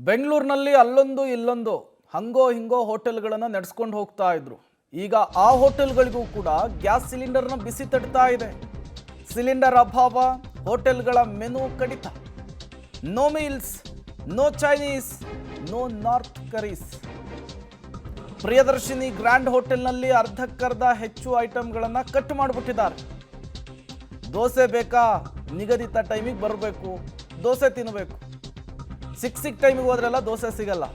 ಬೆಂಗಳೂರಿನಲ್ಲಿ ಅಲ್ಲೊಂದು ಇಲ್ಲೊಂದು ಹಂಗೋ ಹಿಂಗೋ ಹೋಟೆಲ್ಗಳನ್ನು ನಡೆಸ್ಕೊಂಡು ಹೋಗ್ತಾ ಇದ್ರು. ಈಗ ಆ ಹೋಟೆಲ್ಗಳಿಗೂ ಕೂಡ ಗ್ಯಾಸ್ ಸಿಲಿಂಡರ್ನ ಬಿಸಿ ತಡ್ತಾ ಇದೆ. ಸಿಲಿಂಡರ್ ಅಭಾವ, ಹೋಟೆಲ್ಗಳ ಮೆನು ಕಡಿತ. No meals, no Chinese, no north curries. Priyadarshini grand ಹೋಟೆಲ್ನಲ್ಲಿ ಅರ್ಧಕ್ಕರ್ಧ ಹೆಚ್ಚು ಐಟಮ್ಗಳನ್ನು ಕಟ್ ಮಾಡಿಬಿಟ್ಟಿದ್ದಾರೆ. ದೋಸೆ ಬೇಕಾ, ನಿಗದಿತ ಟೈಮಿಗೆ ಬರಬೇಕು, ದೋಸೆ ತಿನ್ನಬೇಕು. ಸಿಕ್ ಟೈಮಿಗೆ ಹೋದ್ರೆಲ್ಲ ದೋಸೆ ಸಿಗಲ್ಲ.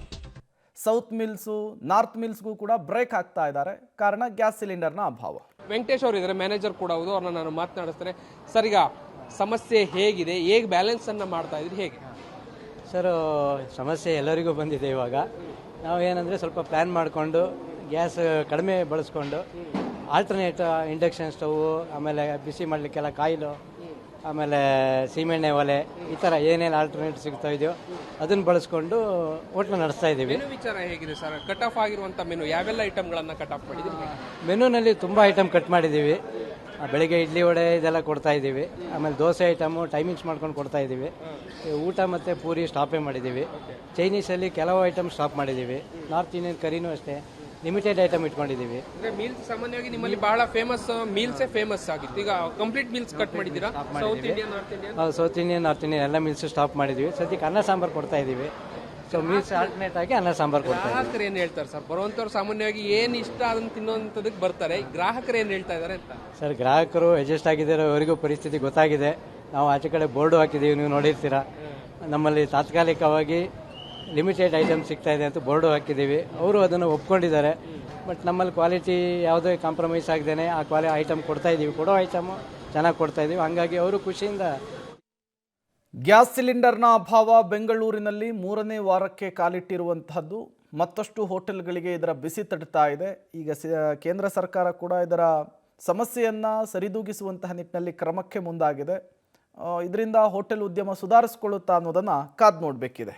ಸೌತ್ ಮಿಲ್ಸು, ನಾರ್ತ್ ಮಿಲ್ಸ್ಗೂ ಕೂಡ ಬ್ರೇಕ್ ಹಾಕ್ತಾ ಇದ್ದಾರೆ. ಕಾರಣ ಗ್ಯಾಸ್ ಸಿಲಿಂಡರ್ನ ಅಭಾವ. ವೆಂಕಟೇಶ್ ಅವರು ಇದ್ದಾರೆ, ಮ್ಯಾನೇಜರ್ ಕೂಡ ಹೌದು. ಅವ್ರನ್ನ ನಾನು ಮಾತನಾಡಿಸ್ತೇನೆ. ಸರ್, ಈಗ ಸಮಸ್ಯೆ ಹೇಗಿದೆ, ಹೇಗೆ ಬ್ಯಾಲೆನ್ಸ್ ಅನ್ನ ಮಾಡ್ತಾ ಇದ್ರಿ, ಹೇಗೆ? ಸರ್, ಸಮಸ್ಯೆ ಎಲ್ಲರಿಗೂ ಬಂದಿದೆ. ಇವಾಗ ನಾವು ಏನಂದರೆ ಸ್ವಲ್ಪ ಪ್ಲ್ಯಾನ್ ಮಾಡಿಕೊಂಡು ಗ್ಯಾಸ್ ಕಡಿಮೆ ಬಳಸ್ಕೊಂಡು ಆಲ್ಟರ್ನೇಟ್ ಇಂಡಕ್ಷನ್ ಸ್ಟವ್, ಆಮೇಲೆ ಬಿಸಿ ಮಾಡಲಿಕ್ಕೆಲ್ಲ ಕಾಯಿಲು, ಆಮೇಲೆ ಸೀಮೆಣ್ಣೆ ಒಲೆ, ಈ ಥರ ಏನೇನು ಆಲ್ಟರ್ನೇಟ್ ಸಿಗ್ತಾ ಇದೆಯೋ ಅದನ್ನು ಬಳಸ್ಕೊಂಡು ಹೋಟ್ಲು ನಡೆಸ್ತಾ ಇದ್ದೀವಿ. ಮೆನು ವಿಚಾರ ಹೇಗಿದೆ ಸರ್? ಕಟ್ ಆಫ್ ಆಗಿರುವಂಥ ಮೆನು ಯಾವೆಲ್ಲ ಐಟಮ್ಗಳನ್ನು ಕಟ್ ಆಫ್ ಮಾಡಿದ್ದೀವಿ? ಮೆನುನಲ್ಲಿ ತುಂಬ ಐಟಮ್ ಕಟ್ ಮಾಡಿದ್ದೀವಿ. ಬೆಳಿಗ್ಗೆ ಇಡ್ಲಿ ವಡೆ ಇದೆಲ್ಲ ಕೊಡ್ತಾ ಇದ್ದೀವಿ. ಆಮೇಲೆ ದೋಸೆ ಐಟಮು ಟೈಮಿಂಗ್ಸ್ ಮಾಡ್ಕೊಂಡು ಕೊಡ್ತಾ ಇದ್ದೀವಿ. ಊಟ ಮತ್ತು ಪೂರಿ ಸ್ಟಾಪೇ ಮಾಡಿದ್ದೀವಿ. ಚೈನೀಸಲ್ಲಿ ಕೆಲವು ಐಟಮ್ ಸ್ಟಾಪ್ ಮಾಡಿದ್ದೀವಿ. ನಾರ್ತ್ ಇಂಡಿಯನ್ ಕರಿನೂ ಅಷ್ಟೇ ಲಿಮಿಟೆಡ್ ಐಟಮ್ ಇಟ್ಕೊಂಡಿದ್ದೀವಿ. ಮೀಲ್ಸ್ ಸಾಮಾನ್ಯವಾಗಿ ನಿಮ್ಮಲ್ಲಿ ಬಹಳ ಫೇಮಸ್ ಮೀಲ್ಸೇ ಫೇಮಸ್ ಆಗಿತ್ತು. ಈಗ ಕಂಪ್ಲೀಟ್ ಮೀಲ್ಸ್ ಕಟ್ ಮಾಡಿದ್ದೀರಾ? South Indian, north Indian? South Indian, north Indian ಎಲ್ಲ ಮೀಲ್ಸ್ ಸ್ಟಾಪ್ ಮಾಡಿದ್ದೀವಿ. ಸದ್ಯಕ್ಕೆ ಅನ್ನ ಸಾಂಬಾರು ಕೊಡ್ತಾ ಇದ್ದೀವಿ. ಸೊ ಮೀಲ್ಸ್ ಆಲ್ಟರ್ನೇಟ್ ಆಗಿ ಅನ್ನ ಸಾಂಬಾರು ಕೊಡ್ತಾ ಇದ್ದೀವಿ. ಗ್ರಾಹಕರು ಏನು ಹೇಳ್ತಾರೆ ಸರ್? ಬರುವಂಥವ್ರು ಸಾಮಾನ್ಯವಾಗಿ ಏನು ಇಷ್ಟ ಅದನ್ನು ತಿನ್ನುವಂಥದಕ್ಕೆ ಬರ್ತಾರೆ. ಗ್ರಾಹಕರು ಏನು ಹೇಳ್ತಾ ಇದ್ದಾರೆ ಅಂತ? ಸರ್, ಗ್ರಾಹಕರು ಅಡ್ಜಸ್ಟ್ ಆಗಿದ್ದಾರೆ. ಅವರಿಗೂ ಪರಿಸ್ಥಿತಿ ಗೊತ್ತಾಗಿದೆ. ನಾವು ಆಚೆ ಕಡೆ ಬೋರ್ಡು ಹಾಕಿದ್ದೀವಿ, ನೀವು ನೋಡಿರ್ತೀರ. ನಮ್ಮಲ್ಲಿ ತಾತ್ಕಾಲಿಕವಾಗಿ ಲಿಮಿಟೆಡ್ ಐಟಮ್ ಸಿಗ್ತಾ ಇದೆ ಅಂತ ಬೋರ್ಡು ಹಾಕಿದ್ದೀವಿ. ಅವರು ಅದನ್ನು ಒಪ್ಕೊಂಡಿದ್ದಾರೆ. ಬಟ್ ನಮ್ಮಲ್ಲಿ ಕ್ವಾಲಿಟಿ ಯಾವುದೇ ಕಾಂಪ್ರಮೈಸ್ ಆಗದೇನೆ ಆ ಐಟಮ್ ಕೊಡ್ತಾ ಇದ್ದೀವಿ. ಕೊಡೋ ಐಟಮು ಚೆನ್ನಾಗಿ ಕೊಡ್ತಾ ಇದ್ದೀವಿ. ಹಾಗಾಗಿ ಅವರು ಖುಷಿಯಿಂದ. ಗ್ಯಾಸ್ ಸಿಲಿಂಡರ್ನ ಅಭಾವ ಬೆಂಗಳೂರಿನಲ್ಲಿ 3ನೇ ವಾರಕ್ಕೆ ಕಾಲಿಟ್ಟಿರುವಂತಹದ್ದು. ಮತ್ತಷ್ಟು ಹೋಟೆಲ್ಗಳಿಗೆ ಇದರ ಬಿಸಿ ತಡ್ತಾ ಇದೆ. ಈಗ ಕೇಂದ್ರ ಸರ್ಕಾರ ಕೂಡ ಇದರ ಸಮಸ್ಯೆಯನ್ನು ಸರಿದೂಗಿಸುವಂತಹ ನಿಟ್ಟಿನಲ್ಲಿ ಕ್ರಮಕ್ಕೆ ಮುಂದಾಗಿದೆ. ಇದರಿಂದ ಹೋಟೆಲ್ ಉದ್ಯಮ ಸುಧಾರಿಸಿಕೊಳ್ಳುತ್ತಾ ಅನ್ನೋದನ್ನು ಕಾದು ನೋಡಬೇಕಿದೆ.